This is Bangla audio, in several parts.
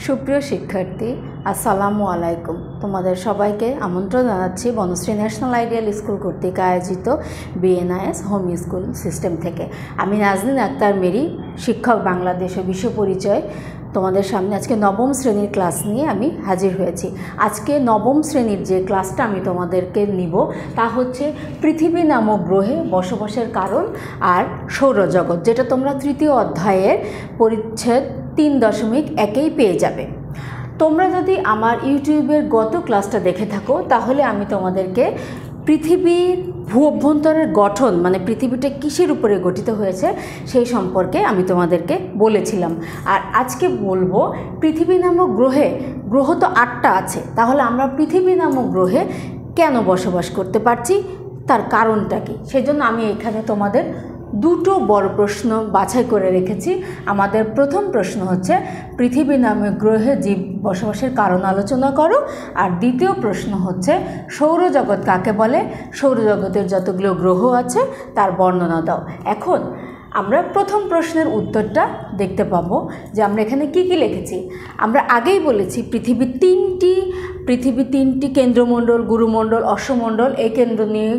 সুপ্রিয় শিক্ষার্থী, আসসালামু আলাইকুম। তোমাদের সবাইকে আমন্ত্রণ জানাচ্ছি বনশ্রী ন্যাশনাল আইডিয়াল স্কুল কর্তৃক আয়োজিত বিএনআইএস হোম স্কুল সিস্টেম থেকে। আমি নাজনীন আক্তার মেরি, শিক্ষক, বাংলাদেশ ও বিশ্ব পরিচয়। তোমাদের সামনে আজকে নবম শ্রেণীর ক্লাস নিয়ে আমি হাজির হয়েছি। আজকে নবম শ্রেণীর যে ক্লাসটা আমি তোমাদেরকে নিব তা হচ্ছে পৃথিবী নামক গ্রহে বসবাসের কারণ আর সৌরজগৎ, যেটা তোমরা তৃতীয় অধ্যায়ের পরিচ্ছেদ 3.1 পেয়ে যাবে। তোমরা যদি আমার ইউটিউবের গত ক্লাসটা দেখে থাকো তাহলে আমি তোমাদেরকে পৃথিবীর ভূ অভ্যন্তরের গঠন, মানে পৃথিবীটা কিসের উপরে গঠিত হয়েছে সেই সম্পর্কে আমি তোমাদেরকে বলেছিলাম। আর আজকে বলবো পৃথিবী নামক গ্রহ তো 8টা আছে, তাহলে আমরা পৃথিবী নামক গ্রহে কেন বসবাস করতে পারছি, তার কারণটা কি। সেজন্য আমি এখানে তোমাদের দুটো বড় প্রশ্ন বাছাই করে রেখেছি। আমাদের প্রথম প্রশ্ন হচ্ছে পৃথিবী নামক গ্রহে জীব বসবাসের কারণ আলোচনা করো, আর দ্বিতীয় প্রশ্ন হচ্ছে সৌরজগৎ কাকে বলে, সৌরজগতের যতগুলো গ্রহ আছে তার বর্ণনা দাও। এখন আমরা প্রথম প্রশ্নের উত্তরটা দেখতে পাবো যে আমরা এখানে কি কি লিখেছি। আমরা আগেই বলেছি পৃথিবী তিনটি কেন্দ্রমণ্ডল, গুরুমণ্ডল, অশ্বমণ্ডল এই কেন্দ্র নিয়ে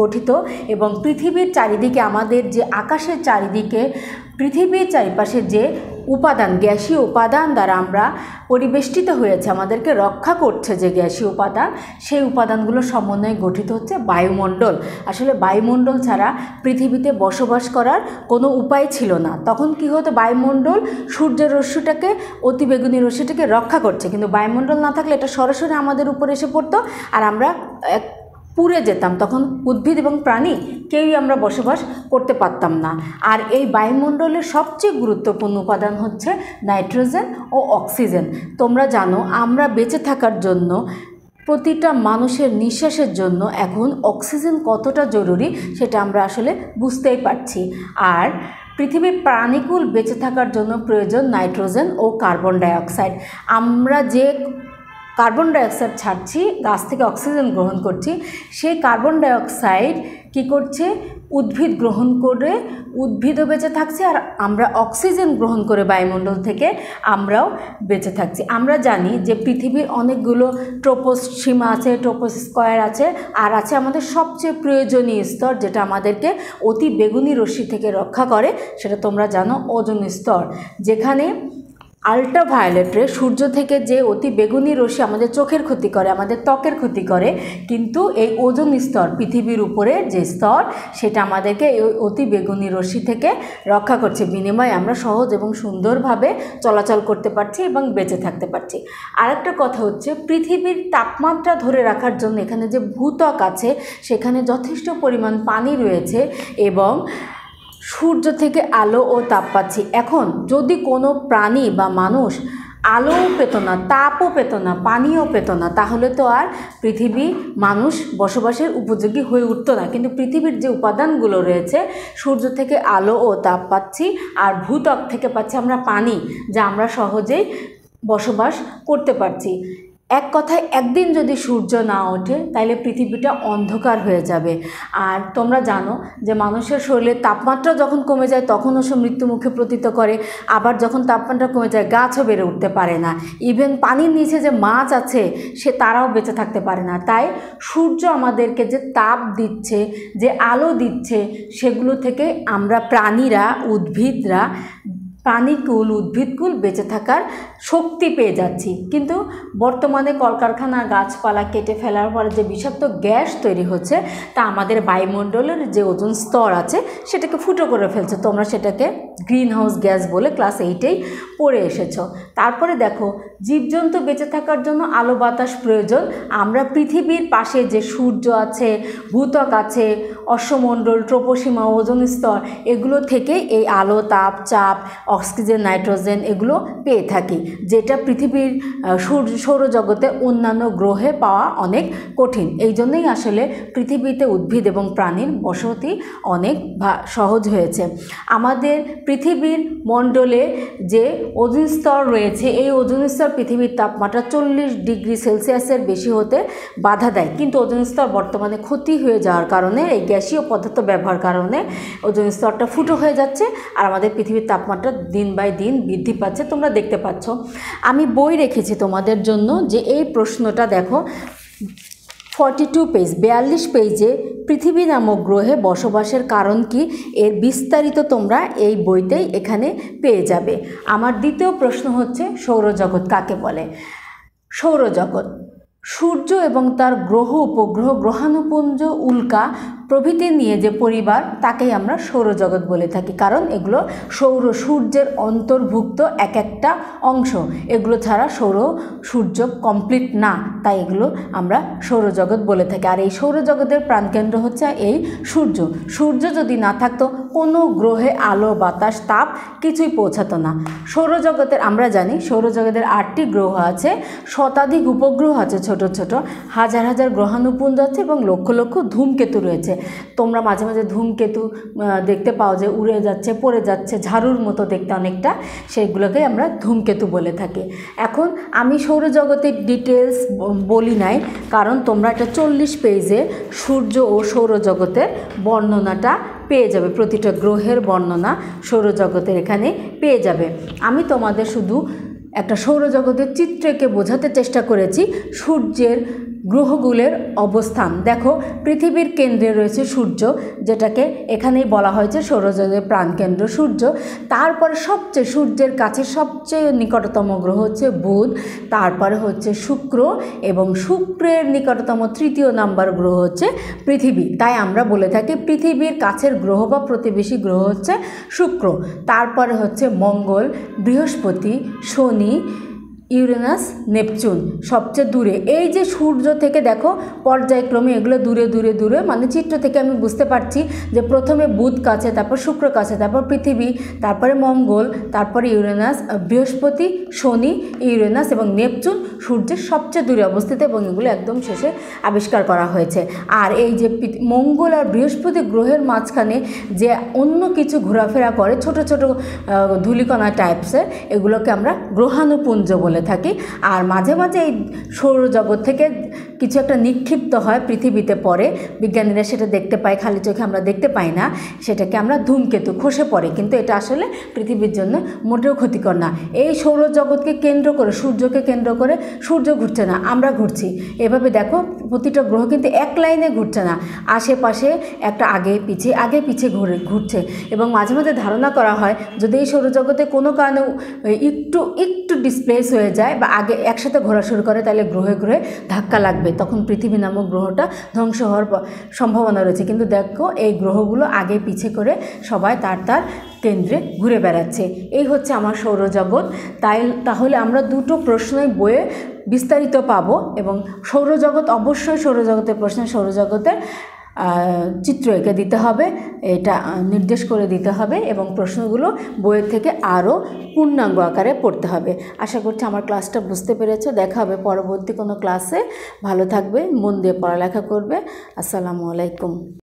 গঠিত, এবং পৃথিবীর চারিদিকে, আমাদের যে আকাশের চারিদিকে পৃথিবীর চারিপাশে যে উপাদান, গ্যাসীয় উপাদান দ্বারা আমরা পরিবেষ্টিত হয়েছে, আমাদেরকে রক্ষা করছে যে গ্যাসীয় উপাদান, সেই উপাদানগুলো সমন্বয়ে গঠিত হচ্ছে বায়ুমণ্ডল। আসলে বায়ুমণ্ডল ছাড়া পৃথিবীতে বসবাস করার কোনো উপায় ছিল না। তখন কি হতো, বায়ুমণ্ডল সূর্যের রশ্মিটাকে, অতিবেগুনি রশ্মিটাকে রক্ষা করছে, কিন্তু বায়ুমণ্ডল না থাকলে এটা সরাসরি আমাদের উপরে এসে পড়তো আর আমরা পুড়ে যেতাম। তখন উদ্ভিদ এবং প্রাণী কেউই আমরা বসবাস করতে পারতাম না। আর এই বায়ুমণ্ডলের সবচেয়ে গুরুত্বপূর্ণ উপাদান হচ্ছে নাইট্রোজেন ও অক্সিজেন। তোমরা জানো আমরা বেঁচে থাকার জন্য, প্রতিটা মানুষের নিঃশ্বাসের জন্য এখন অক্সিজেন কতটা জরুরি সেটা আমরা আসলে বুঝতেই পারছি। আর পৃথিবীর প্রাণীকুল বেঁচে থাকার জন্য প্রয়োজন নাইট্রোজেন ও কার্বন ডাইঅক্সাইড। আমরা যে কার্বন ডাইঅক্সাইড ছাড়ছি, গাছ থেকে অক্সিজেন গ্রহণ করছি, সেই কার্বন ডাইঅক্সাইড কী করছে, উদ্ভিদ গ্রহণ করে, উদ্ভিদও বেঁচে থাকছে, আর আমরা অক্সিজেন গ্রহণ করে বায়ুমণ্ডল থেকে আমরাও বেঁচে থাকছি। আমরা জানি যে পৃথিবীর অনেকগুলো ট্রোপোসীমা আছে, ট্রোপোস্ফিয়ার আছে, আর আছে আমাদের সবচেয়ে প্রয়োজনীয় স্তর, যেটা আমাদেরকে অতি বেগুনি রশ্মি থেকে রক্ষা করে, সেটা তোমরা জানো ওজোন স্তর। যেখানে আল্ট্রাভায়োলেট রে, সূর্য থেকে যে অতি বেগুনি রশ্মি আমাদের চোখের ক্ষতি করে, আমাদের ত্বকের ক্ষতি করে, কিন্তু এই ওজোন স্তর, পৃথিবীর উপরে যে স্তর, সেটা আমাদেরকে এই অতি বেগুনি রশ্মি থেকে রক্ষা করছে। বিনিময়ে আমরা সহজ এবং সুন্দরভাবে চলাচল করতে পারছি এবং বেঁচে থাকতে পারছি। আরেকটা কথা হচ্ছে পৃথিবীর তাপমাত্রা ধরে রাখার জন্য এখানে যে ভূত্বক আছে সেখানে যথেষ্ট পরিমাণ পানি রয়েছে এবং সূর্য থেকে আলো ও তাপ পাচ্ছি। এখন যদি কোনো প্রাণী বা মানুষ আলোও পেত না, তাপও পেত না, পানিও পেত না, তাহলে তো আর পৃথিবী মানুষ বসবাসের উপযোগী হয়ে উঠতো না। কিন্তু পৃথিবীর যে উপাদানগুলো রয়েছে, সূর্য থেকে আলো ও তাপ পাচ্ছি, আর ভূত্বক থেকে পাচ্ছি আমরা পানি, যা আমরা সহজেই বসবাস করতে পারছি। এক কথায়, একদিন যদি সূর্য না ওঠে তাহলে পৃথিবীটা অন্ধকার হয়ে যাবে। আর তোমরা জানো যে মানুষের শরীরে তাপমাত্রা যখন কমে যায় তখনও সে মৃত্যুমুখে পতিত করে, আবার যখন তাপমাত্রা কমে যায় গাছও বেড়ে উঠতে পারে না, ইভেন পানির নিচে যে মাছ আছে সে তারাও বেঁচে থাকতে পারে না। তাই সূর্য আমাদেরকে যে তাপ দিচ্ছে, যে আলো দিচ্ছে, সেগুলো থেকে আমরা প্রাণীরা, উদ্ভিদরা, প্রাণীকুল, উদ্ভিদকুল বেঁচে থাকার শক্তি পেয়ে যাচ্ছি। কিন্তু বর্তমানে কলকারখানা, গাছপালা কেটে ফেলার পরে যে বিষাক্ত গ্যাস তৈরি হচ্ছে তা আমাদের বায়ুমণ্ডলের যে ওজোন স্তর আছে সেটাকে ফুটো করে ফেলছে। তোমরা সেটাকে গ্রিন হাউস গ্যাস বলে ক্লাস 8-এই পড়ে এসেছো। তারপরে দেখো, জীবজন্তু বেঁচে থাকার জন্য আলো বাতাস প্রয়োজন। আমরা পৃথিবীর পাশে যে সূর্য আছে, ভূত্বক আছে, অশ্বমণ্ডল, ট্রোপোসীমা, ওজোন স্তর, এগুলো থেকে এই আলো, তাপ, চাপ, অক্সিজেন, নাইট্রোজেন এগুলো পেয়ে থাকি, যেটা পৃথিবীর সৌরজগতে অন্যান্য গ্রহে পাওয়া অনেক কঠিন। এই জন্যই আসলে পৃথিবীতে উদ্ভিদ এবং প্রাণীর বসতি অনেক সহজ হয়েছে। আমাদের পৃথিবীর মণ্ডলে যে ওজোন স্তর রয়েছে, এই ওজোন স্তর পৃথিবীর তাপমাত্রা 40 ডিগ্রি সেলসিয়াসের বেশি হতে বাধা দেয়, কিন্তু ওজোন স্তর বর্তমানে ক্ষতি হয়ে যাওয়ার কারণে, এই গ্যাসীয় পদার্থ ব্যবহার কারণে ওজোন স্তরটা ফুটো হয়ে যাচ্ছে আর আমাদের পৃথিবীর তাপমাত্রা দিন বাই দিন বৃদ্ধি পাচ্ছে, তোমরা দেখতে পাচ্ছ। আমি বই রেখেছি তোমাদের জন্য, যে এই প্রশ্নটা দেখো 42 পেজ, 42 পেজে পৃথিবী নামক গ্রহে বসবাসের কারণ কি, এর বিস্তারিত তোমরা এই বইতেই এখানে পেয়ে যাবে। আমার দ্বিতীয় প্রশ্ন হচ্ছে সৌরজগৎ কাকে বলে। সৌরজগৎ সূর্য এবং তার গ্রহ, উপগ্রহ, গ্রহাণুপুঞ্জ, উল্কা প্রভৃতি নিয়ে যে পরিবার, তাকেই আমরা সৌরজগৎ বলে থাকি। কারণ এগুলো সূর্যের অন্তর্ভুক্ত এক একটা অংশ, এগুলো ছাড়া সূর্য কমপ্লিট না, তাই এগুলো আমরা সৌরজগৎ বলে থাকি। আর এই সৌরজগতের প্রাণকেন্দ্র হচ্ছে এই সূর্য। সূর্য যদি না থাকতো কোনো গ্রহে আলো, বাতাস, তাপ কিছুই পৌঁছাতো না। সৌরজগতের আমরা জানি সৌরজগতের 8টি গ্রহ আছে, শতাধিক উপগ্রহ আছে, ছোট ছোট হাজার হাজার গ্রহাণুপুঞ্জ আছে এবং লক্ষ লক্ষ ধূমকেতু রয়েছে। তোমরা মাঝে মাঝে ধূমকেতু দেখতে পাও যে উড়ে যাচ্ছে, পড়ে যাচ্ছে, ঝাড়ুর মতো দেখতে অনেকটা, সেইগুলোকে আমরা ধূমকেতু বলে থাকি। এখন আমি সৌরজগতের ডিটেলস বলি নাই, কারণ তোমরা একটা 40 পেজে সূর্য ও সৌরজগতের বর্ণনাটা পেয়ে যাবে, প্রতিটা গ্রহের বর্ণনা সৌরজগতের এখানে পেয়ে যাবে। আমি তোমাদের শুধু একটা সৌরজগতের চিত্রকে বোঝাতে চেষ্টা করেছি সূর্যের গ্রহগুলোর অবস্থান। দেখো পৃথিবীর কেন্দ্রে রয়েছে সূর্য, যেটাকে এখানেই বলা হয়েছে সৌরজগতের প্রাণকেন্দ্র সূর্য। তারপরে সূর্যের কাছে সবচেয়ে নিকটতম গ্রহ হচ্ছে বুধ, তারপরে হচ্ছে শুক্র, এবং শুক্রের নিকটতম 3য় নাম্বার গ্রহ হচ্ছে পৃথিবী। তাই আমরা বলে থাকি পৃথিবীর কাছের গ্রহ বা প্রতিবেশী গ্রহ হচ্ছে শুক্র। তারপরে হচ্ছে মঙ্গল, বৃহস্পতি, শনি, ইউরেনাস, নেপচুন সবচেয়ে দূরে। এই যে সূর্য থেকে দেখো পর্যায়ক্রমে এগুলো দূরে দূরে দূরে, মানে চিত্র থেকে আমি বুঝতে পারছি যে প্রথমে বুধ কাছে, তারপর শুক্র কাছে, তারপর পৃথিবী, তারপরে মঙ্গল, তারপরে ইউরেনাস, বৃহস্পতি, শনি, ইউরেনাস এবং নেপচুন সূর্যের সবচেয়ে দূরে অবস্থিত, এবং এগুলো একদম শেষে আবিষ্কার করা হয়েছে। আর এই যে মঙ্গল আর বৃহস্পতি গ্রহের মাঝখানে যে অন্য কিছু ঘোরাফেরা করে ছোট ছোট ধূলিকণা টাইপসের, এগুলোকে আমরা গ্রহাণুপুঞ্জ বলে থাকি। আর মাঝে মাঝে এই সৌরজগৎ থেকে কিছু একটা নিক্ষিপ্ত হয় পৃথিবীতে, পড়ে, বিজ্ঞানীরা সেটা দেখতে পায়, খালি চোখে আমরা দেখতে পাই না, সেটাকে আমরা ধূমকেতু, খসে পড়ে, কিন্তু এটা আসলে পৃথিবীর জন্য মোটেও ক্ষতিকর না। এই সৌরজগৎকে কেন্দ্র করে, সূর্যকে কেন্দ্র করে সূর্য ঘুরছে না, আমরা ঘুরছি। এভাবে দেখো প্রতিটা গ্রহ কিন্তু এক লাইনে ঘুরছে না, আশেপাশে একটা আগে পিছে ঘুরছে। এবং মাঝে মাঝে ধারণা করা হয় যদি এই সৌরজগতে কোনো কারণে একটু ডিসপ্লেস হয়ে যায় বা আগে একসাথে ঘোরা শুরু করে, তাহলে গ্রহে গ্রহে ধাক্কা লাগবে, তখন পৃথিবী নামক গ্রহটা ধ্বংস হওয়ার সম্ভাবনা রয়েছে। কিন্তু দেখো এই গ্রহগুলো আগে পিছে করে সবাই তার কেন্দ্রে ঘুরে বেড়াচ্ছে। এই হচ্ছে আমার সৌরজগৎ। তাহলে আমরা দুটো প্রশ্নই বইয়ে বিস্তারিত পাবো, এবং সৌরজগৎ অবশ্যই সৌরজগতের প্রশ্নে সৌরজগতের চিত্র এঁকে দিতে হবে, এটা নির্দেশ করে দিতে হবে, এবং প্রশ্নগুলো বইয়ের থেকে আরও পূর্ণাঙ্গ আকারে পড়তে হবে। আশা করছি আমার ক্লাসটা বুঝতে পেরেছো। দেখা হবে পরবর্তী কোনো ক্লাসে। ভালো থাকবে, মন দিয়ে পড়ালেখা করবে। আসসালামু আলাইকুম।